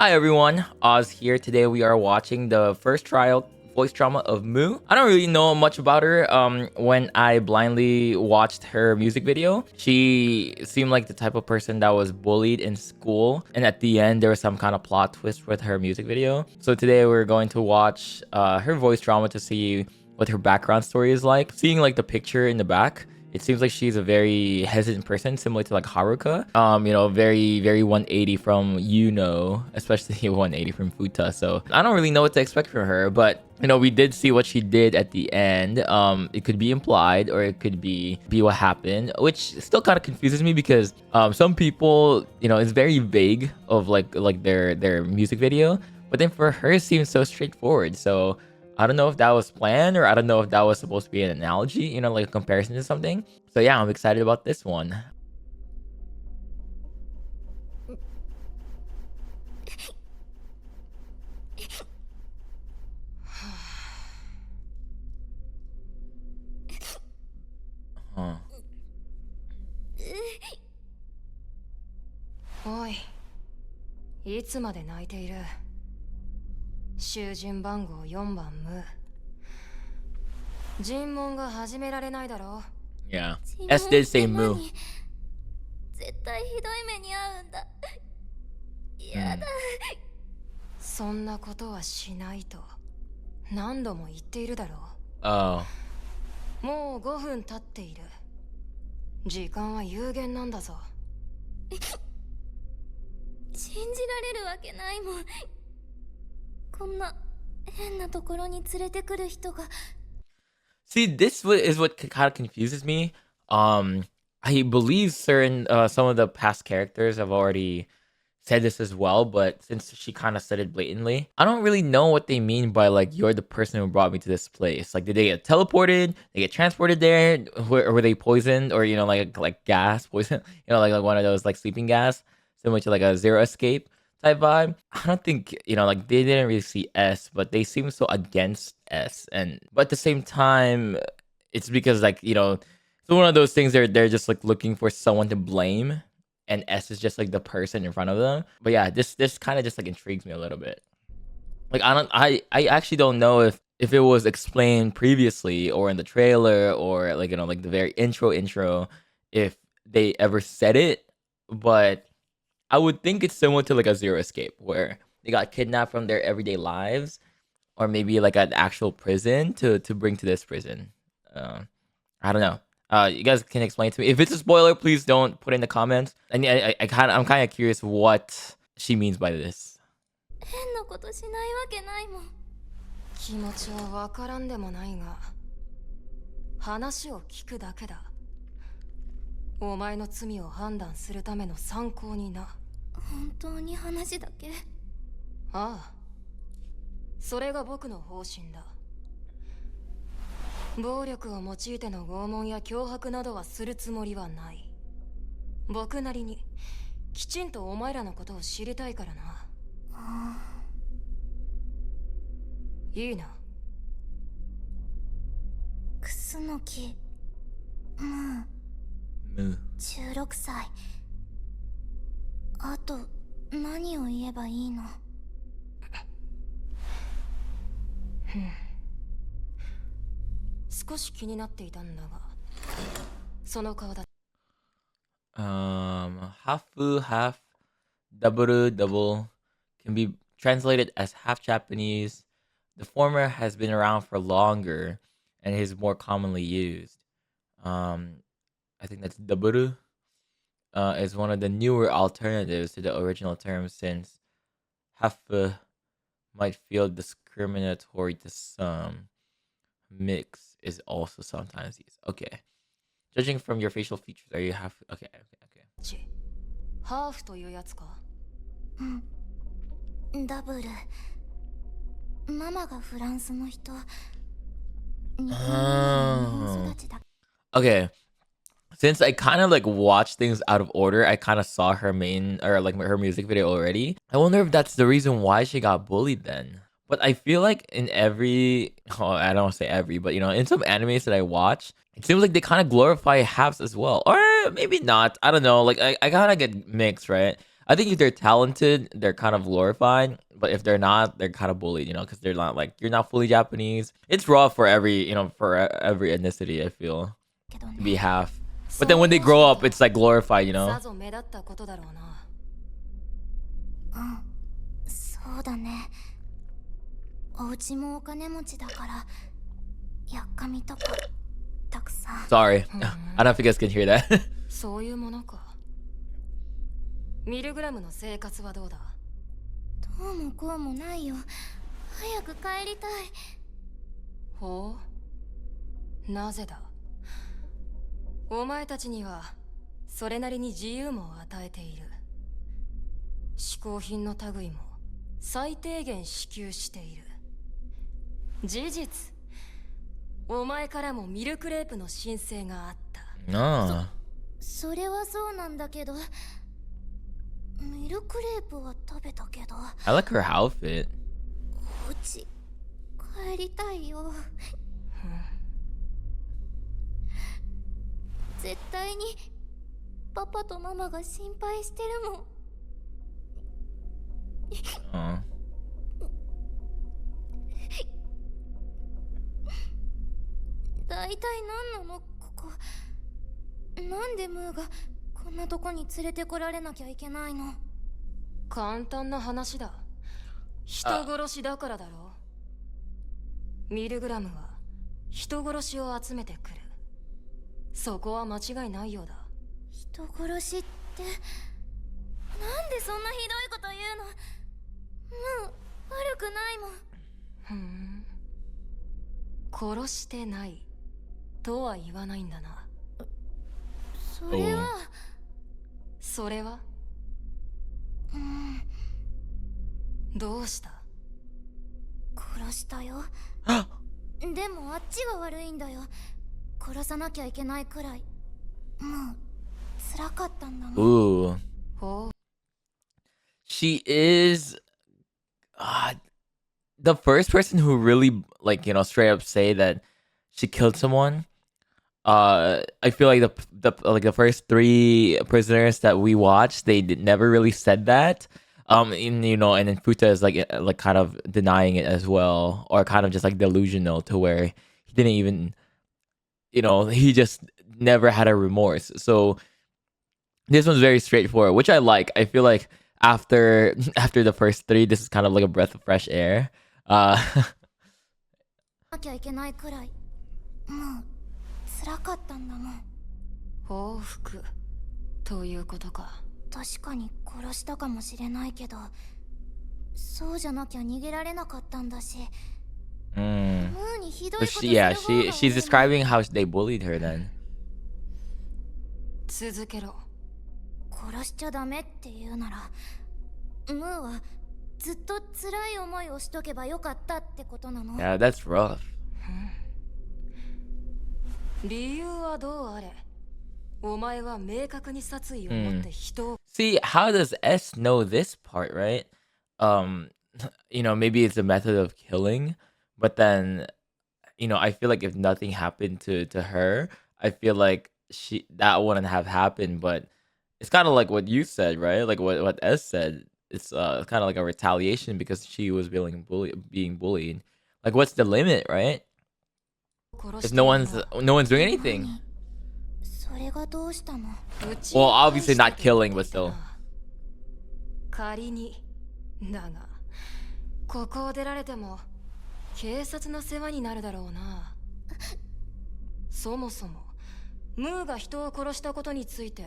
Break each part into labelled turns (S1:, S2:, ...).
S1: Hi everyone, Oz here. Today we are watching the first trial voice drama of Moo. I don't really know much about her. When I blindly watched her music video, she seemed like the type of person that was bullied in school, and at the end there was some kind of plot twist with her music video. So today we're going to watch her voice drama to see what her background story is like. Seeing like the picture in the back, it seems like she's a very hesitant person, similar to like Haruka. Very 180 from especially 180 from Futa. So I don't really know what to expect from her, but we did see what she did at the end. It could be implied or it could be what happened, which still kind of confuses me because some people, it's very vague of like their music video, but then for her it seems so straightforward. So I don't know if that was planned or I don't know if that was supposed to be an analogy, like a comparison to something. So yeah, I'm excited about this one. Huh.
S2: おい、いつまで泣いている。囚人番号4番ムー。尋問が始められないだろう。
S1: Yeah. S did say Moo.
S3: 絶対ひどい目に遭うんだ。やだ。
S2: そんなことはしないと何度も言っているだろう。
S1: Oh.
S2: もう5分経っている。時間は有限なんだぞ。
S3: 信じられるわけないもん。こんな変なところに連れてくる人が。
S1: See, this is what kind of confuses me. I believe some of the past characters have already said this as well, but since she kind of said it blatantly, I don't really know what they mean by like, you're the person who brought me to this place. Like, did they get teleported? They get transported there? Or were they poisoned? Or, like gas poison? Like one of those like sleeping gas, similar to like a Zero Escape type vibe. I don't think, like they didn't really see S, but they seem so against S. But at the same time, it's because like, it's one of those things they're just like looking for someone to blame. And S is just like the person in front of them. But yeah, this kind of just like intrigues me a little bit. Like I actually don't know if it was explained previously or in the trailer or like like the very intro if they ever said it, but I would think it's similar to like a Zero Escape where they got kidnapped from their everyday lives or maybe like an actual prison to bring to this prison. I don't know. You guys can explain to me. If it's a spoiler, please don't put in the comments. And I'm kind of curious what she means by this.
S3: 変なことしないわけないもん。
S2: 気持ちはわからんでもないが、話を聞くだけだ。お前の罪を判断するための参考にな。
S3: 本当に話だけ。
S2: ああ、それが僕の方針だ。暴力を用いての拷問や脅迫などはするつもりはない。僕なりにきちんとお前らのことを知りたいからな。いいな。
S3: クスノキ。16歳。あと何を言えばいいの？
S2: 少し気になっていたんだが、その顔だ。
S1: Hafu, half, double can be translated as half Japanese. The former has been around for longer and is more commonly used. I think that's double. Is one of the newer alternatives to the original term since hafu might feel discriminatory to some. Mix is also sometimes used. Okay. Judging from your facial features, are you half? Okay.
S2: ハーフというやつか。
S3: ダブル。ママがフランスの人。日本育ちだ。
S1: Okay. Since I kind of like watched things out of order, I kind of saw her main or like her music video already. I wonder if that's the reason why she got bullied then. But I feel like in I don't want to say every, but in some animes that I watch, it seems like they kind of glorify halves as well. Or maybe not. I don't know. Like I kind of get mixed, right? I think if they're talented, they're kind of glorified, but if they're not, they're kind of bullied, because they're not like you're not fully Japanese. It's raw for every, for every ethnicity, I feel,
S3: けど
S1: to be
S3: ね
S1: half. But
S2: そ
S1: then
S2: う
S1: when they
S2: 申
S1: grow
S2: した
S1: up,
S2: と
S1: it's like glorified,
S2: さぞ目立ったことだろうな。
S3: うんそうだねお家もお金持ちだからやっかみとかたくさん
S1: Sorry. I don't know if you guys can hear that.
S2: そういうものか。ミルグラムの生活はどうだ？
S3: どうもこうもないよ早く帰りたい
S2: ほう。なぜだ？お前たちにはそれなりに自由も与えている。嗜好品の類も最低限支給している。事実、お前からもミルクレープの申請があった。
S1: No.
S3: それはそうなんだけどミルクレープは食べたけど
S1: I like her outfit.
S3: お家帰りたいよ絶対にパパとママが心配してるもん
S1: Oh.
S3: 大体何なのここなんでムーがこんなとこに連れてこられなきゃいけないの
S2: 簡単な話だ。人殺しだからだろう。ミルグラムは人殺しを集めてくる。そこは間違いないようだ。
S3: 人殺しってなんでそんなひどいこと言うのもう悪くないもん
S2: ふん。殺してないとは言わないんだな。
S3: それは
S2: それはどうした？
S3: 殺したよでもあっちが悪いんだよ殺さなきゃいけないくらいもう辛かったんだもん
S1: Ooh.
S2: ほう。
S1: She is the first person who really straight up say that she killed someone. I feel like the first three prisoners that we watched, they never really said that. And then Futa is like kind of denying it as well, or kind of just like delusional to where he didn't even, he just never had a remorse. So this one's very straightforward, which I like. I feel like after the first three, this is kind of like a breath of fresh air.
S3: なきゃいけないくらいもう辛かったんだもん
S2: 報復ということか。
S3: 確かに殺したかもしれないけどそうじゃなきゃ逃げられなかったんだし
S1: Mm.
S3: ムーにひどい
S1: So
S3: ことする
S1: she, yeah,
S3: 方が
S1: she's describing how they bullied her then.
S2: 続けろ。
S3: 殺しちゃダメって言うならムーはずっと辛い思いをしとけばよかったってことなの
S1: Yeah, that's rough.
S2: 理由はどうあれ、お前は明確に殺意を持って人を、
S1: See, how does S know this part, right? Maybe it's a method of killing, but then, I feel like if nothing happened to her, I feel like that wouldn't have happened. But it's kind of like what you said, right? Like what S said. It's kind of like a retaliation because she was being bullied. Like, what's the limit, right?
S2: 殺
S1: If
S2: して
S1: no
S2: いる
S1: one's
S2: のは
S1: no one's doing anything.
S3: それがどうしたの
S2: うちを
S1: Well, obviously
S2: 返
S1: not
S2: して
S1: killing,
S2: く
S1: but
S2: れた
S1: still.
S2: な。仮にだがここを出られても警察の世話になるだろうな。そもそもムーが人を殺したことについて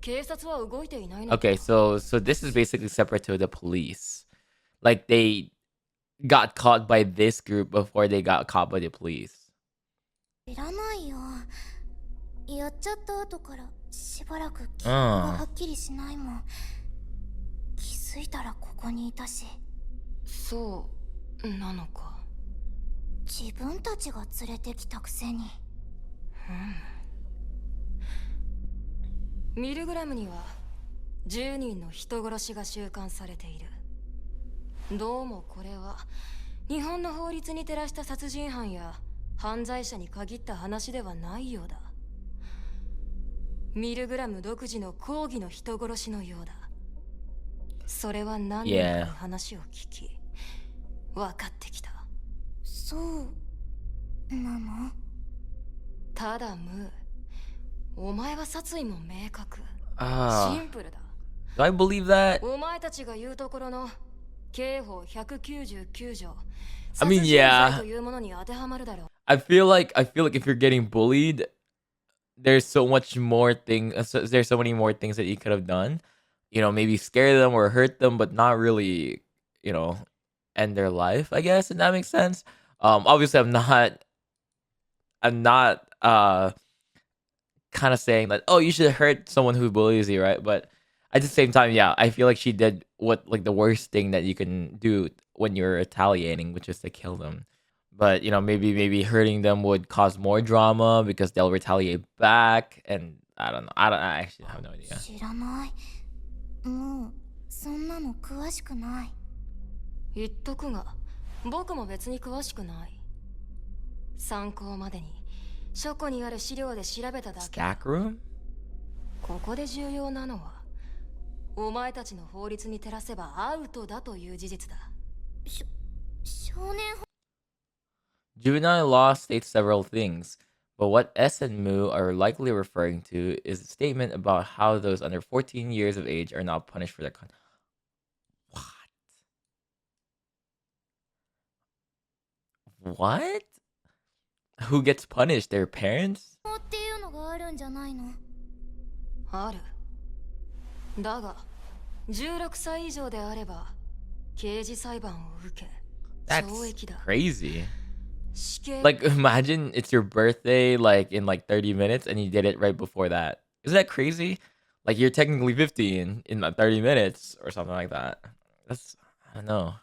S2: 警察は動いていないのか。
S1: Okay, so this is basically separate to the police. Like they got caught by this group before they got caught by the police.
S3: 知らないよやっちゃった後からしばらく記憶がはっきりしないもん気づいたらここにいたし
S2: そうなのか。
S3: 自分たちが連れてきたくせに
S2: ミルグラムには10人の人殺しが収監されている。どうもこれは日本の法律に照らした殺人犯や犯罪者に限った話ではないようだ。ミルグラム独自の抗議の人殺しのようだ。それは何年かに
S1: Yeah.
S2: 話を聞き分かってきた。
S3: そうなの？
S2: ただムー、お前は殺意も明確。シ
S1: Ah,
S2: ンプルだ。
S1: do I believe that?
S2: お前たちが言うところの刑法199条
S1: I mean,
S2: 殺人罪
S1: yeah.
S2: というものに当てはまるだろう。
S1: I feel like if you're getting bullied, there's so much more there's so many more things that you could have done. Maybe scare them or hurt them, but not really, you know, end their life, I guess, if that makes sense. Obviously I'm not kind of saying like, oh, you should hurt someone who bullies you, right? But at the same time, yeah, I feel like she did what like the worst thing that you can do when you're retaliating, which is to kill them. But maybe hurting them would cause more drama because they'll retaliate back, and I don't know. I actually have no idea.
S3: 知らない。もうそんなの詳しくない。
S2: 言っとくが、僕も別に詳しくない。参考までに書庫にある資料で調べただけ。
S1: Stack room?
S2: ここで重要なのは、お前たちの法律に照らせばアウトだという事実だ。
S3: 少年
S1: Juvenile law states several things, but what S and Mu are likely referring to is a statement about how those under 14 years of age are not punished for their conduct. What? Who gets punished? Their parents?
S3: 法っていうのがあるんじゃないの？
S2: ある。だが、16歳以上であれば、刑事裁判を受け、懲
S1: That's
S2: 役だ。
S1: crazy.
S2: 死刑。
S1: Like, imagine it's your birthday, like, in, like, 30 minutes, and you did it right before that. Isn't that crazy? Like, you're technically 15 in, like, 30 minutes or something like that. I don't know.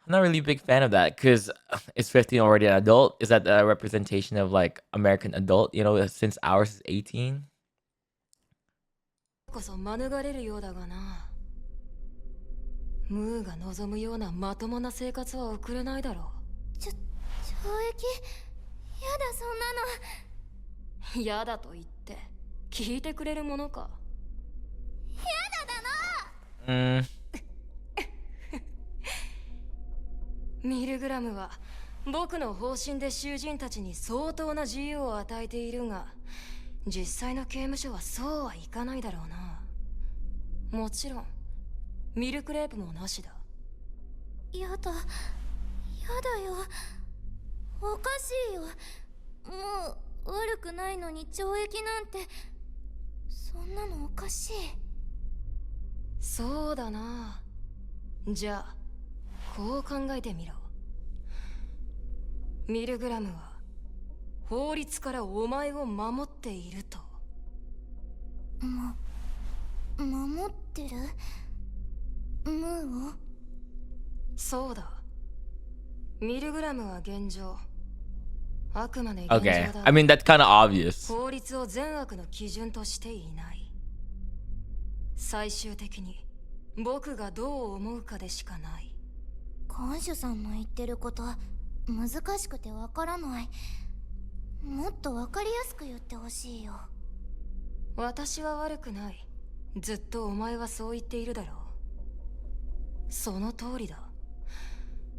S1: I'm not really a big fan of that, because is 15 already an adult? Is that a representation of, like, American adult, since ours is 18?
S2: こそ免れるようだがな。ムーが望むようなまともな生活は送れないだろう。
S3: 懲役？やだ、そんなの。
S2: 嫌だと言って聞いてくれるものか。
S3: やだだな。
S2: ミルグラムは僕の方針で囚人たちに相当な自由を与えているが、実際の刑務所はそうはいかないだろうな。もちろんミルクレープもなしだ。
S3: やだ、やだよ。おかしいよ。もう悪くないのに懲役なんて、そんなのおかしい。
S2: そうだな。じゃあこう考えてみろ。ミルグラムは法律からお前を守っていると。
S3: 守ってる？ムーを？
S2: そうだ。ミルグラムは現状、あくまで現状
S1: Okay.
S2: だ。
S1: I mean, that's kind of obvious.
S2: 法律を善悪の基準としていない。最終的に僕がどう思うかでしかない。
S3: 看守さんの言ってること難しくてわからない。もっとわかりやすく言ってほしいよ。
S2: 私は悪くない。ずっとお前はそう言っているだろう。その通りだ。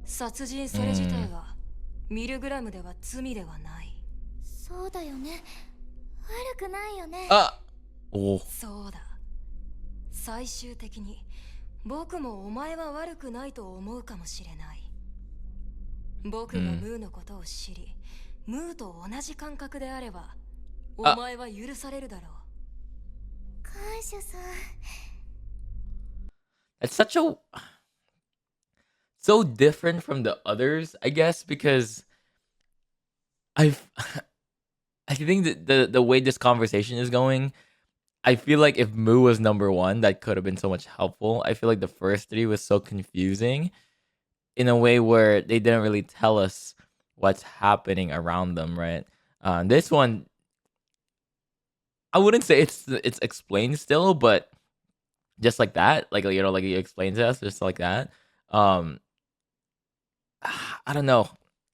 S2: 殺人それ自体はミルグラムでは罪ではない。
S3: そうだよね。悪くないよね。
S1: Oh.
S2: そうだ。最終的に僕もお前は悪くないと思うかもしれない。僕がムーのことを知り、ムーと同じ感覚であれば、お前は許されるだろう。
S3: 看守さん。
S1: It's so different from the others, I guess, because I I think that the way this conversation is going, I feel like if Moo was number one, that could have been so much helpful. I feel like the first three was so confusing in a way where they didn't really tell us what's happening around them, right? This one, I wouldn't say it's explained still, but just like that, like like he explains to us, just like that. I don't know.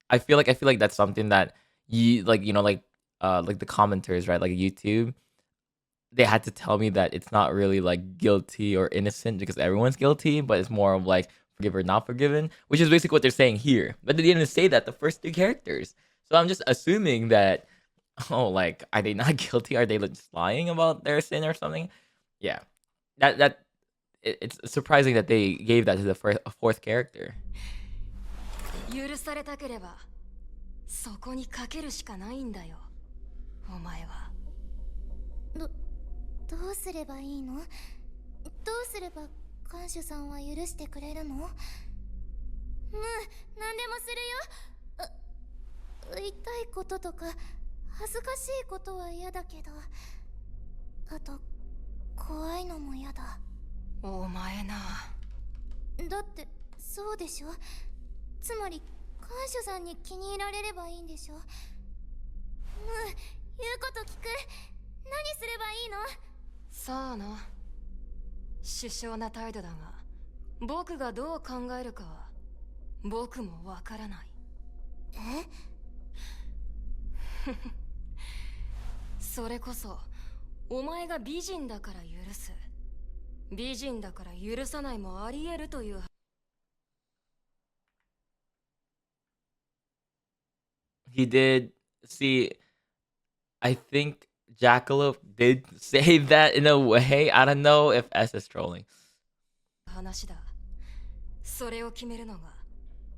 S1: I feel like that's something that you like the commenters, right? Like YouTube, they had to tell me that it's not really like guilty or innocent because everyone's guilty, but it's more of like forgive or not forgiven, which is basically what they're saying here. But they didn't say that the first two characters. So I'm just assuming that, oh, like, are they not guilty? Are they just lying about their sin or something? Yeah, it's surprising that they gave that to the fourth character.
S2: 許されたければそこにかけるしかないんだよお前は。
S3: どうすればいいの？どうすれば看守さんは許してくれるの？何でもするよ。痛いこととか恥ずかしいことは嫌だけど、あと怖いのも嫌だ。
S2: お前な。
S3: だってそうでしょ。つまり看守さんに気に入られればいいんでしょ。言うこと聞く。何すればいいの？
S2: さあな。殊勝な態度だが、僕がどう考えるかは僕もわからない。え？それこそお前が美人だから許す、美人だから許さないもあり得るという。
S1: He did see. I think Jackalope did say that in a way. I don't know if S is trolling.
S2: 話だ。それを決めるのが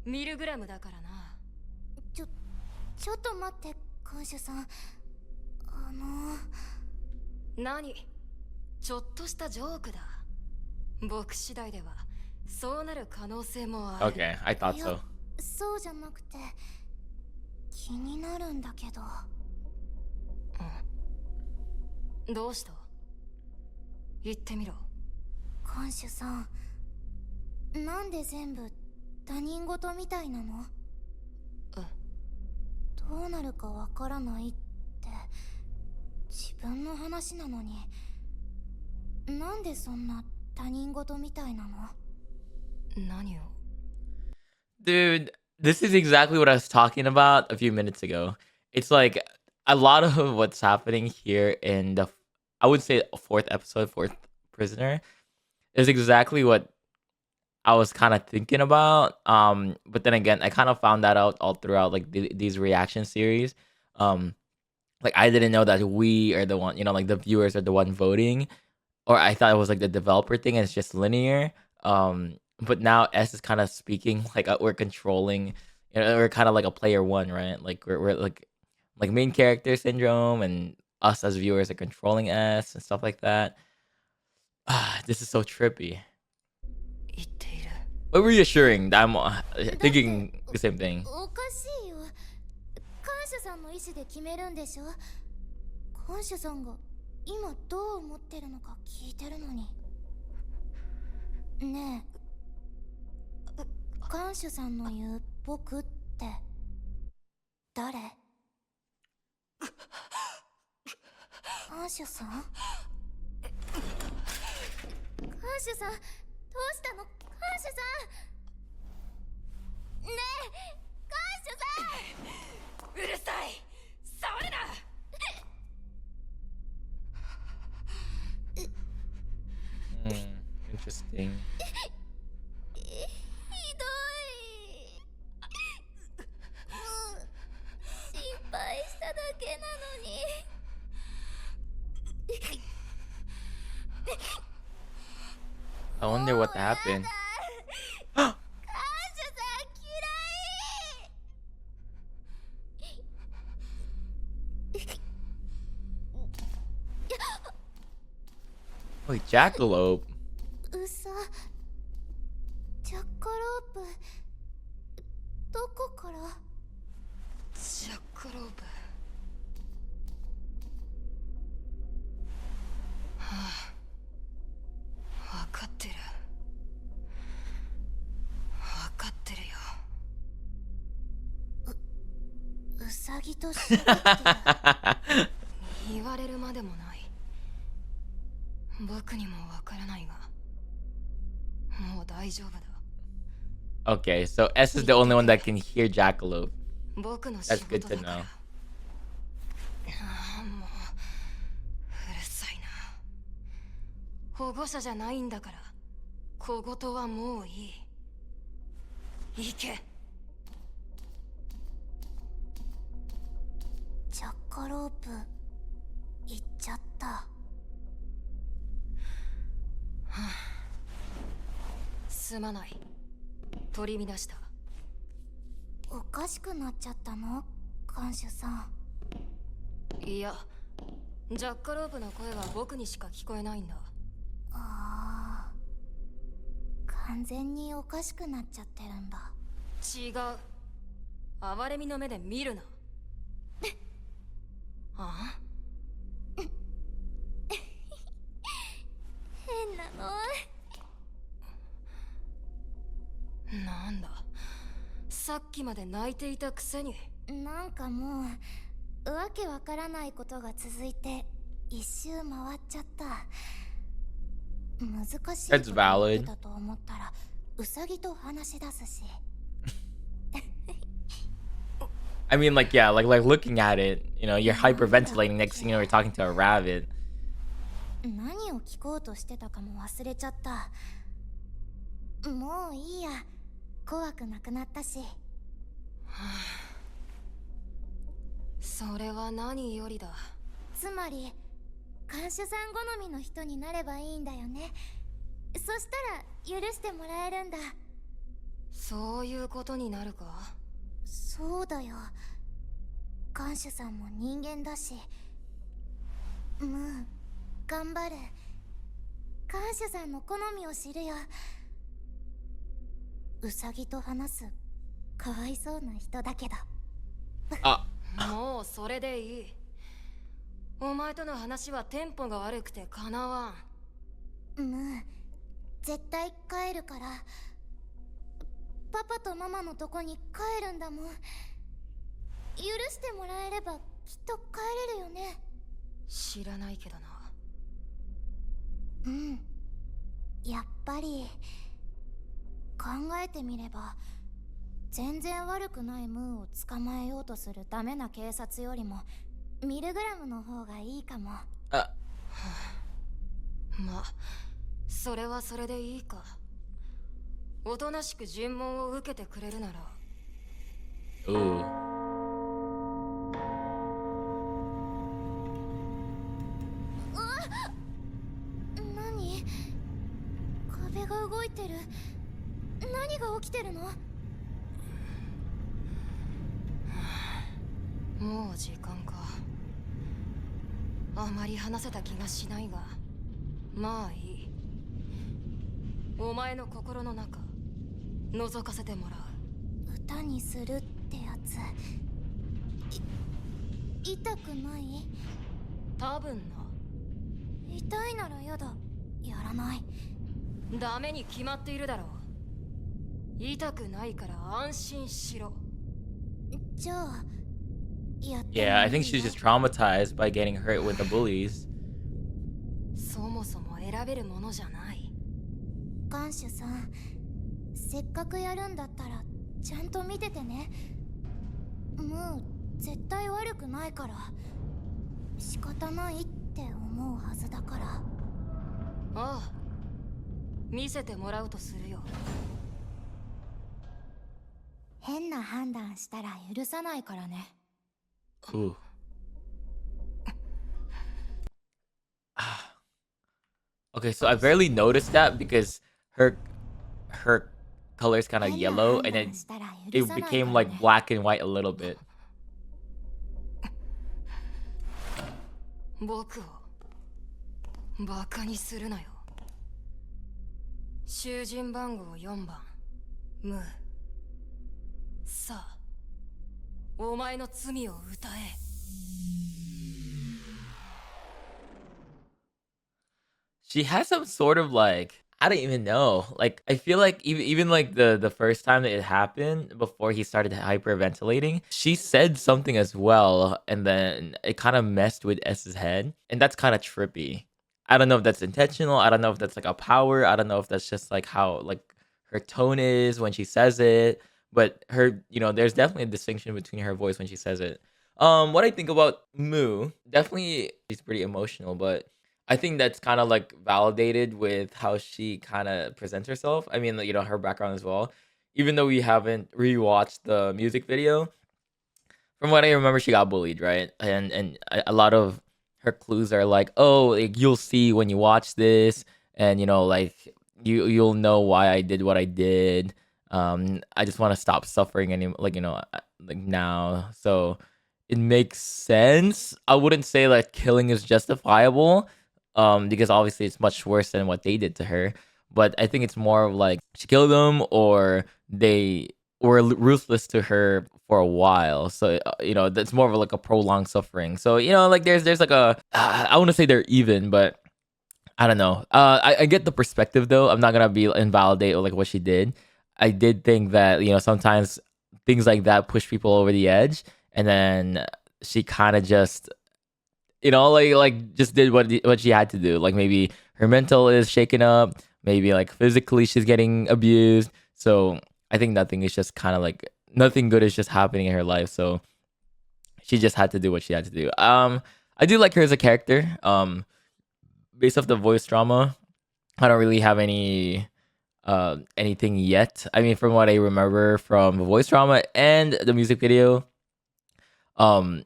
S2: ミルグラムだからな。
S3: ちょっと待って看守さん。
S2: 何？ちょっとしたジョークだ。僕次第ではそうなる可能性もある。
S1: Okay, I thought so.
S3: そうじゃなくて気になるんだけど。
S2: どうした？言ってみろ。
S3: 看守さん、なんで全部他人事みたいなの？どうなるかわからないって自分の話なのに、なんでそんな他人事みたいなの？
S2: 何を？
S1: Dude, this is exactly what I was talking about a few minutes ago. It's like a lot of what's happening here in the, I would say, fourth episode, fourth prisoner, is exactly what I was kind of thinking about. But then again, I kind of found that out all throughout like these reaction series. Like I didn't know that we are the one, like the viewers are the one voting, or I thought it was like the developer thing and it's just linear. But now S is kind of speaking like we're controlling, we're kind of like a player one, right? Like we're like main character syndrome, and us as viewers are controlling S and stuff like that. This is so trippy,
S2: 言っている。
S1: but reassuring that I'm thinking the same thing.
S3: おかしいよ。看守さんの意思で決めるんでしょ。看守さんが今どう思ってるのか聞いてるのに。ねえ、看守さんの言う僕って誰？看守さん？看守さん、どうしたの？看守さん。ねえ、看守さん。
S2: うるさい。触るな。
S1: Interesting.
S3: ひどい。心配しただけなのに。
S1: I wonder what happened.
S3: 看守さん嫌い。
S1: Wait, Jackalope.
S3: うさ、ジャッカロープ、どこから？
S2: ジャックロープ。はあ、分かってる。分かってるよ。
S3: うさぎとして
S2: 言われるまでもない。僕にもわからないが、もう大丈夫だ。
S1: Okay, so S is the only one that can hear Jackalope.
S2: 僕の仕
S1: That's good
S2: 事
S1: to
S2: だから。
S1: know.
S2: ああ、もううるさいな。保護者じゃないんだから小言はもういい。行け。
S3: ジャッカロープ行っちゃった。
S2: すまない。取り乱した。
S3: おかしくなっちゃったの、看守さん。
S2: いや、ジャッカロープの声は僕にしか聞こえないんだ。
S3: ああ、完全におかしくなっちゃってるんだ。
S2: 違う。哀れみの目で見るな。ああ、
S3: 変なの。
S2: なんだ、さっきまで泣いていたくせに。
S3: なんかもうわけわからないことが続いて一周回っちゃった。難しいこと
S1: That's
S3: 言って
S1: valid.
S3: たと思ったらウサギと話し出すし。
S1: I mean, like, yeah, like looking at it, you know, you're hyperventilating. Next thing you know, you're talking to a rabbit.
S3: 何を聞こうとしてたかも忘れちゃった。もういいや、怖くなくなったし。
S2: それは何よりだ。
S3: つまり看守さん好みの人になればいいんだよね。そしたら許してもらえるんだ。
S2: そういうことになるか。
S3: そうだよ、看守さんも人間だし。ムー、頑張る。看守さんの好みを知るよ。ウサギと話すかわいそうな人だけど。
S2: もうそれでいい。お前との話はテンポが悪くてかなわん。
S3: ムー、絶対帰るから。パパとママのとこに帰るんだもん。許してもらえればきっと帰れるよね。
S2: 知らないけどな。
S3: うん、やっぱり考えてみれば全然悪くないムーを捕まえようとするダメな警察よりもミルグラムの方がいいかも。
S2: まあ、それはそれでいいか。おとなしく尋問を受けてくれるなら。
S1: Ooh.
S3: 何？壁が動いてる。何が起きてるの？
S2: もう時間か。あまり話せた気がしないが、まあいい。お前の心の中覗かせてもらう。
S3: 歌にするってやつ。痛くない？
S2: 多分な。
S3: 痛いならやだ。やらない。
S2: ダメに決まっているだろう。痛くないから安心しろ。
S3: じゃあやってもいい
S1: Yeah, I think
S3: の？
S1: she's just traumatized by getting hurt with the bullies.
S2: そもそも選べるものじゃない。
S3: 看守さん、せっかくやるんだったらちゃんと見ててね。ムー、絶対悪くないから。仕方ないって思うはずだから。
S2: ああ、見せてもらうとするよ。
S3: 変な判断したら許さないからね。
S1: Ooh. Okay, so I barely noticed that because her color is kind of
S3: 変な
S1: yellow
S3: 判
S1: and
S3: 断
S1: then
S3: したら許
S1: it
S3: さないか
S1: became
S3: ら
S1: like
S3: ね。
S1: black and white a little bit.
S2: 僕をバカにするなよ。囚人番号4番、ムー。さあ、お前の罪を歌え。
S1: She has some sort of like, I don't even know. Like I feel like even like the first time that it happened before he started hyperventilating, she said something as well, and then it kind of messed with S's head, and that's kind of trippy. I don't know if that's intentional. I don't know if that's like a power. I don't know if that's just like how like her tone is when she says it. But her, you know, there's definitely a distinction between her voice when she says it. What I think about Moo, definitely she's pretty emotional, but I think that's kind of like validated with how she kind of presents herself. I mean, her background as well. Even though we haven't rewatched the music video, from what I remember, she got bullied, right? And a lot of her clues are like, oh, like, you'll see when you watch this, and like you'll know why I did what I did. I just want to stop suffering any like now. So it makes sense. I wouldn't say like killing is justifiable, because obviously it's much worse than what they did to her. But I think it's more of like she killed them, or they were ruthless to her for a while. So that's more of like a prolonged suffering. So like there's like a I want to say they're even, but I don't know. I get the perspective though. I'm not gonna be invalidate like what she did. I did think that sometimes things like that push people over the edge, and then she kind of just like just did what she had to do. Like maybe her mental is shaken up, maybe like physically she's getting abused. So I think nothing is just kind of like nothing good is just happening in her life. So she just had to do what she had to do. I do like her as a character. Based off the voice drama, I don't really have anything yet. I mean, from what I remember from the voice drama and the music video, um,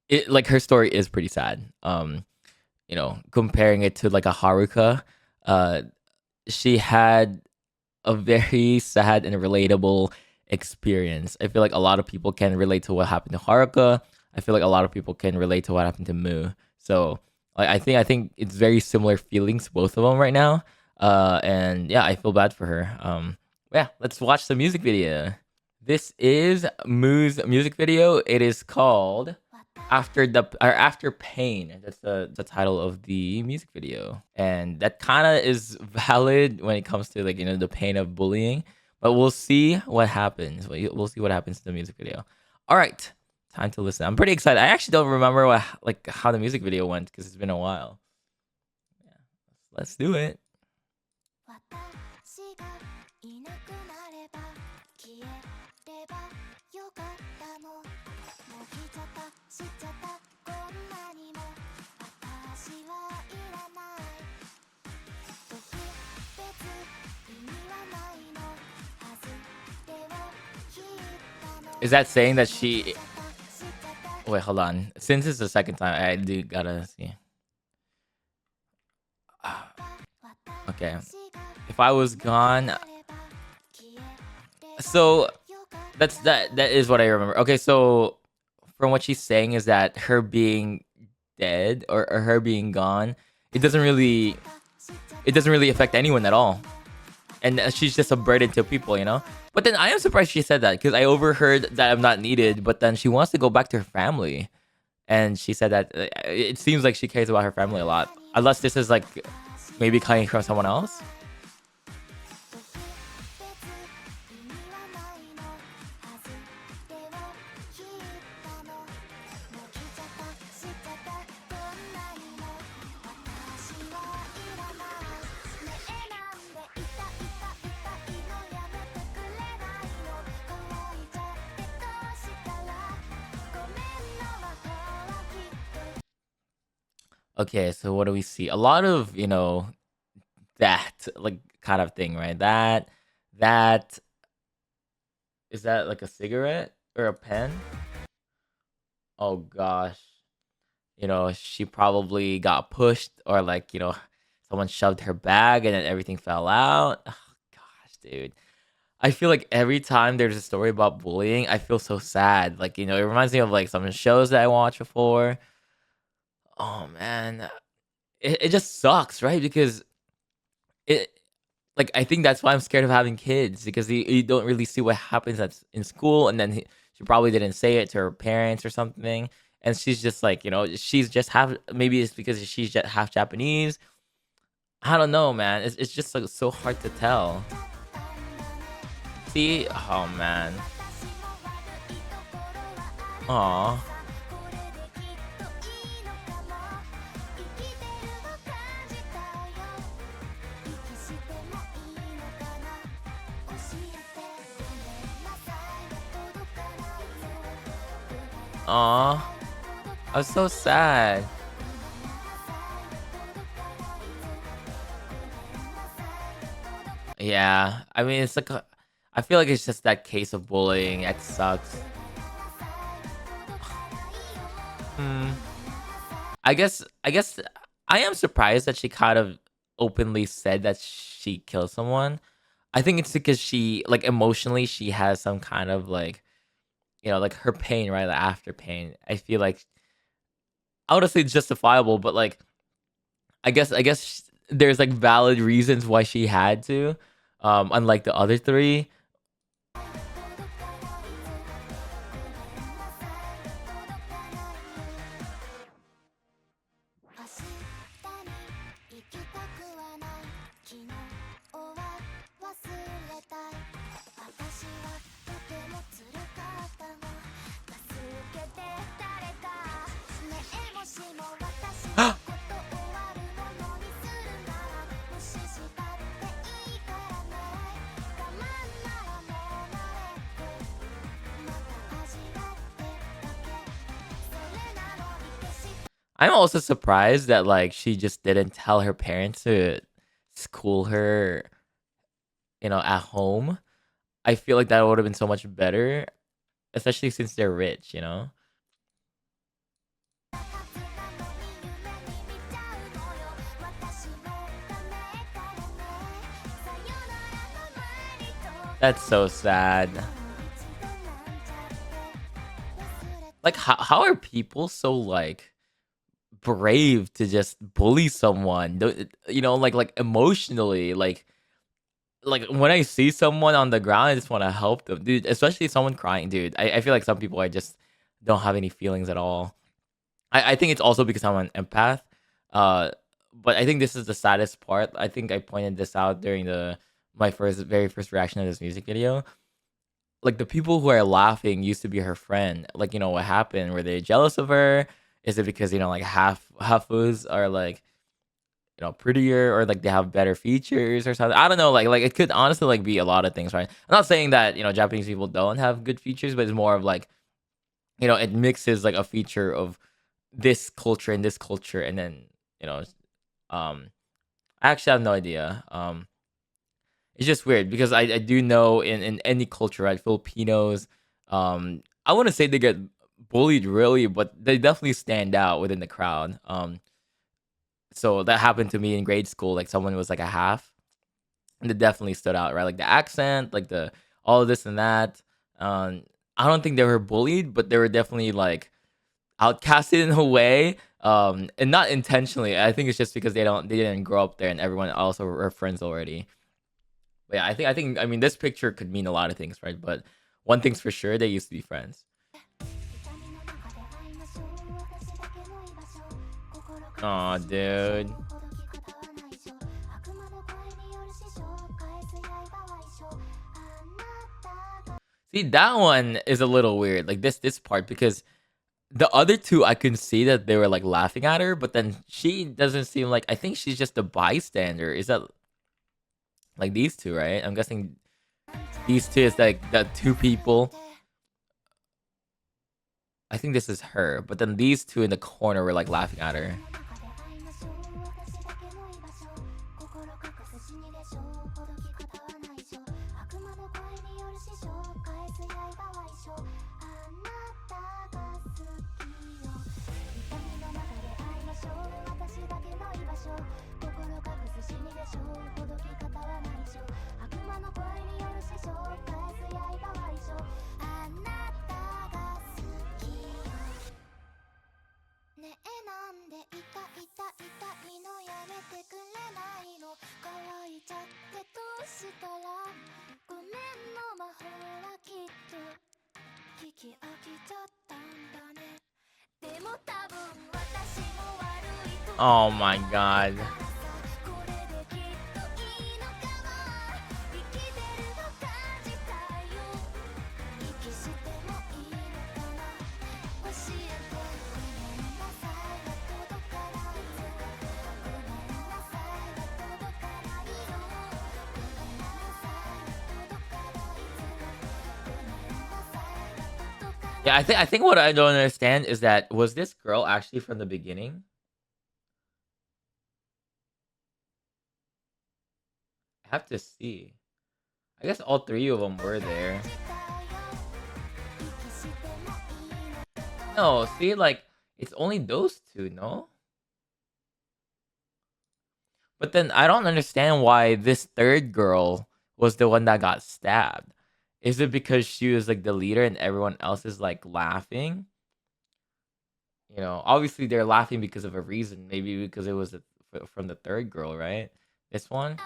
S1: it like her story is pretty sad. Comparing it to like a Haruka, uh, she had a very sad and relatable experience. I feel like a lot of people can relate to what happened to Haruka. I feel like a lot of people can relate to what happened to Mu. So like I think it's very similar feelings both of them right now. And yeah, I feel bad for her. Yeah, let's watch the music video. This is Mu's music video. It is called After Pain. That's the title of the music video, and that kind of is valid when it comes to like the pain of bullying. But we'll see what happens. We'll see what happens to the music video. All right, time to listen. I'm pretty excited. I actually don't remember how the music video went because it's been a while. Yeah, let's do it.
S3: 私がいなくなれば消えればよかったのもう来ちゃったしちゃったこんなにも私はいらない特別意味はないのはずでを引いたの
S1: Is that saying that she? Wait, hold on. Since it's the second time, I do gotta see. Okay. If I was gone, so that is what I remember. Okay, so from what she's saying is that her being dead or her being gone, it doesn't really affect anyone at all, and she's just a burden to people. But then I am surprised she said that, because I overheard that I'm not needed, but then she wants to go back to her family, and she said that it seems like she cares about her family a lot, unless this is like maybe coming from someone else. Okay, so what do we see? A lot of, that like kind of thing, right? That is that like a cigarette or a pen? Oh gosh. She probably got pushed, or like, someone shoved her bag and then everything fell out. Oh gosh, dude. I feel like every time there's a story about bullying, I feel so sad. Like, it reminds me of like some shows that I watched before. Oh man, it just sucks, right? Because it like I think that's why I'm scared of having kids, because you don't really see what happens in school, and then she probably didn't say it to her parents or something, and she's just like she's just half, maybe it's because she's just half Japanese. I don't know, man. It's just like so hard to tell. See, oh man, aw. Aw, I was so sad. Yeah, I mean, it's like I feel like it's just that case of bullying. It sucks. Hmm. I guess I am surprised that she kind of openly said that she killed someone. I think it's because she like emotionally she has some kind of like like her pain right, the after pain. I feel like I would say it's justifiable, but like I guess there's like valid reasons why she had to, unlike the other three. I'm also surprised that like she just didn't tell her parents to school her, at home. I feel like that would have been so much better, especially since they're rich. That's so sad. Like how are people so like brave to just bully someone? Like emotionally, like when I see someone on the ground, I just want to help them, dude. Especially someone crying, dude. I feel like some people I just don't have any feelings at all. I think it's also because I'm an empath. Uh, but I think this is the saddest part. I think I pointed this out during the my very first reaction to this music video. Like the people who are laughing used to be her friend. Like what happened? Were they jealous of her? Is it because like half foods are like prettier or like they have better features or something? I don't know. Like it could honestly like be a lot of things, right? I'm not saying that Japanese people don't have good features, but it's more of like it mixes like a feature of this culture and this culture, and then you know, um, I actually have no idea. It's just weird because I do know in any culture, right? Filipinos, I wouldn't say they get bullied really, but they definitely stand out within the crowd. So that happened to me in grade school. Like someone was like a half, and it definitely stood out, right? Like the accent, like the all of this and that. I don't think they were bullied, but they were definitely like outcasted in a way, and not intentionally. I think it's just because they didn't grow up there, and everyone also were friends already. But yeah, I think I mean this picture could mean a lot of things, right? But one thing's for sure, they used to be friends. Oh, dude. See, that one is a little weird. Like this part because the other two I can see that they were like laughing at her, but then she doesn't seem like I think she's just a bystander. Is that like these two, right? I'm guessing these two is like the two people. I think this is her, but then these two in the corner were like laughing at her. Oh my god. Yeah, I think what I don't understand is that was this girl actually from the beginning? have to see. I guess all three of them were there. No, see, like it's only those two, no? But then I don't understand why this third girl was the one that got stabbed. Is it because she was like the leader and everyone else is like laughing? Obviously they're laughing because of a reason. Maybe because it was from the third girl, right? This one.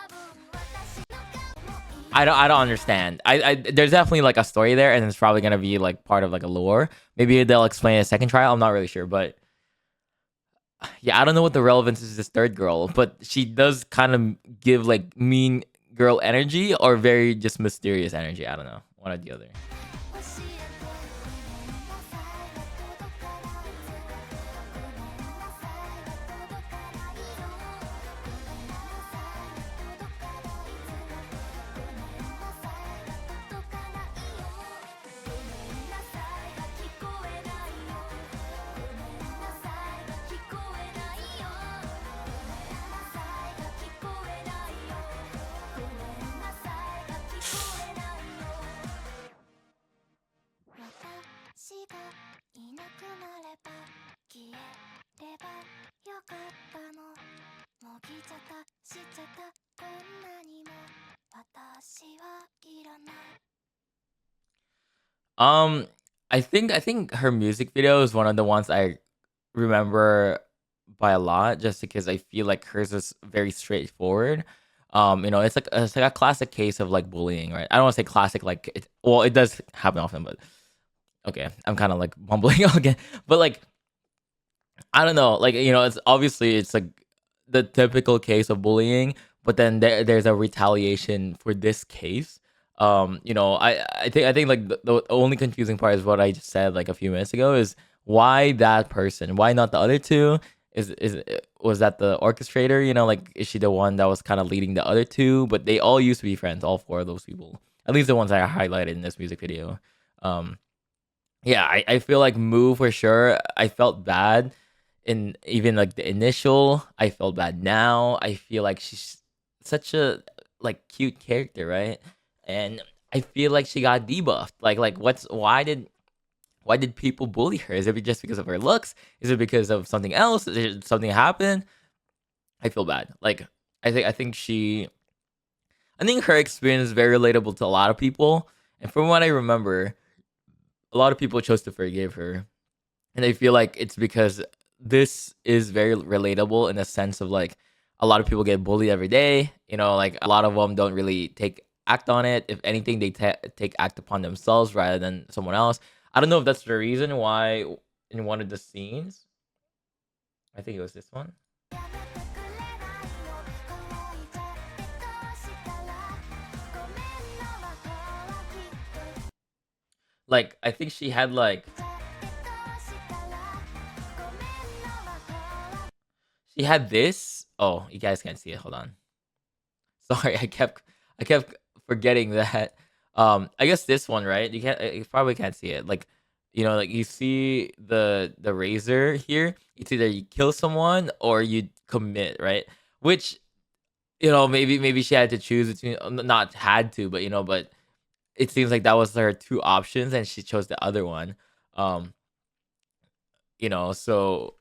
S1: I don't understand. There's definitely like a story there, and it's probably gonna be like part of like a lore. Maybe they'll explain a second trial. I'm not really sure, but yeah, I don't know what the relevance is this third girl, but she does kind of give like mean girl energy or very just mysterious energy. I don't know, one or the other. Um, I think her music video is one of the ones I remember by a lot, just because I feel like hers is very straightforward. It's like a classic case of like bullying, right? I don't want to say classic, like well, it does happen often, but okay, I'm kind of like mumbling again, but like I don't know, like it's like the typical case of bullying, but then there's a retaliation for this case. I think like the only confusing part is what I just said like a few minutes ago is why that person, why not the other two? Was that the orchestrator? Like is she the one that was kind of leading the other two? But they all used to be friends, all four of those people, at least the ones I highlighted in this music video. Um, yeah, I feel like Moo for sure. I felt bad in even like the initial. I felt bad now. I feel like she's such a like cute character, right? And I feel like she got debuffed. Like why did people bully her? Is it just because of her looks? Is it because of something else? Did something happen? I feel bad. Like I think her experience is very relatable to a lot of people. And from what I remember, a lot of people chose to forgive her, and I feel like it's because this is very relatable in the sense of like a lot of people get bullied every day. Like a lot of them don't really take act on it. If anything, they take act upon themselves rather than someone else. I don't know if that's the reason why in one of the scenes, I think it was this one. Like I think she had this. Oh, you guys can't see it. Hold on. Sorry, I kept forgetting that. I guess this one, right? You probably can't see it. Like you see the razor here. It's either you kill someone or you commit, right? Which maybe she had to choose between, not had to, but it seems like that was her two options, and she chose the other one. Um, so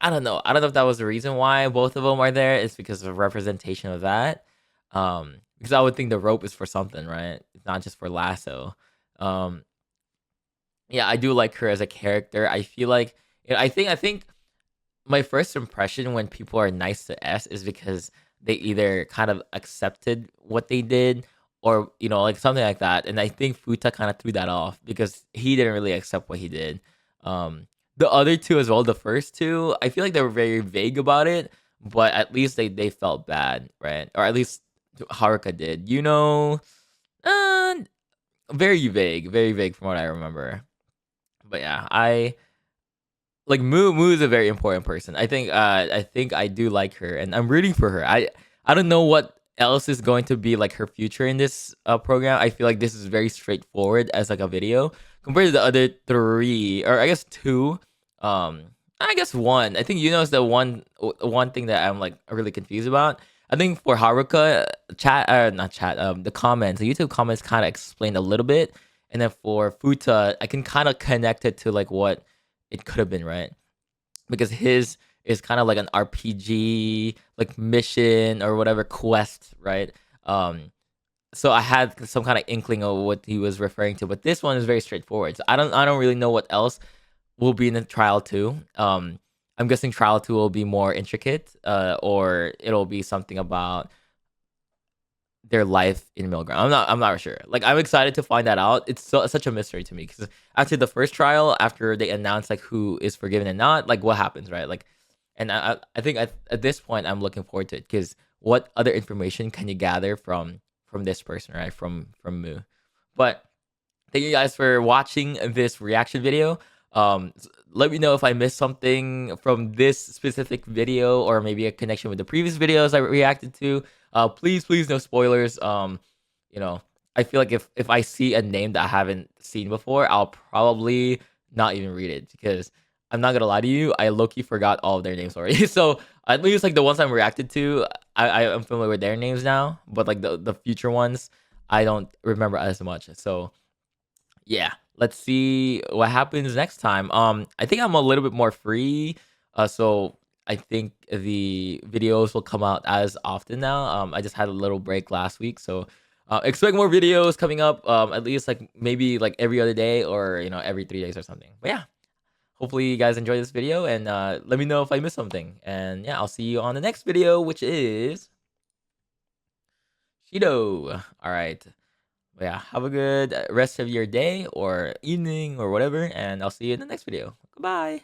S1: I don't know. I don't know if that was the reason why both of them are there. It's because of representation of that. Because I would think the rope is for something, right? It's not just for lasso. Um, yeah, I do like her as a character. I feel like I think my first impression when people are nice to S is because they either kind of accepted what they did or like something like that. And I think Futa kind of threw that off because he didn't really accept what he did. The other two as well, the first two, I feel like they were very vague about it, but at least they felt bad, right? Or at least Haruka did. Uh, very vague from what I remember. But yeah, I like Moo is a very important person. I think I do like her and I'm rooting for her. I don't know what else is going to be like her future in this program. I feel like this is very straightforward as like a video compared to the other three, or I guess two. I guess one. I think is the one thing that I'm like really confused about. I think for Haruka, chat not chat, the comments, the YouTube comments kind of explained a little bit, and then for Futa, I can kind of connect it to like what it could have been, right? Because his is kind of like an RPG, like mission or whatever quest, right? So I had some kind of inkling of what he was referring to, but this one is very straightforward. So I don't really know what else will be in the trial two. I'm guessing trial two will be more intricate, or it'll be something about their life in Milgram. I'm not sure. Like I'm excited to find that out. Such a mystery to me because after the first trial, after they announce like who is forgiven and not, like what happens, right? Like, and I think at this point I'm looking forward to it because what other information can you gather from this person, right? From Moo. But thank you guys for watching this reaction video. Let me know if I missed something from this specific video or maybe a connection with the previous videos I reacted to. Please no spoilers. You know, I feel like if I see a name that I haven't seen before, I'll probably not even read it because I'm not gonna lie to you, I low-key forgot all of their names already. So at least like the ones I'm reacted to, I am familiar with their names now, but like the future ones, I don't remember as much. So yeah, let's see what happens next time. I think I'm a little bit more free, so I think the videos will come out as often now. I just had a little break last week, so expect more videos coming up. At least like maybe like every other day or every 3 days or something. But yeah, hopefully you guys enjoy this video and let me know if I missed something. And yeah, I'll see you on the next video, which is Shido. All right. But yeah, have a good rest of your day or evening or whatever, and I'll see you in the next video. Goodbye.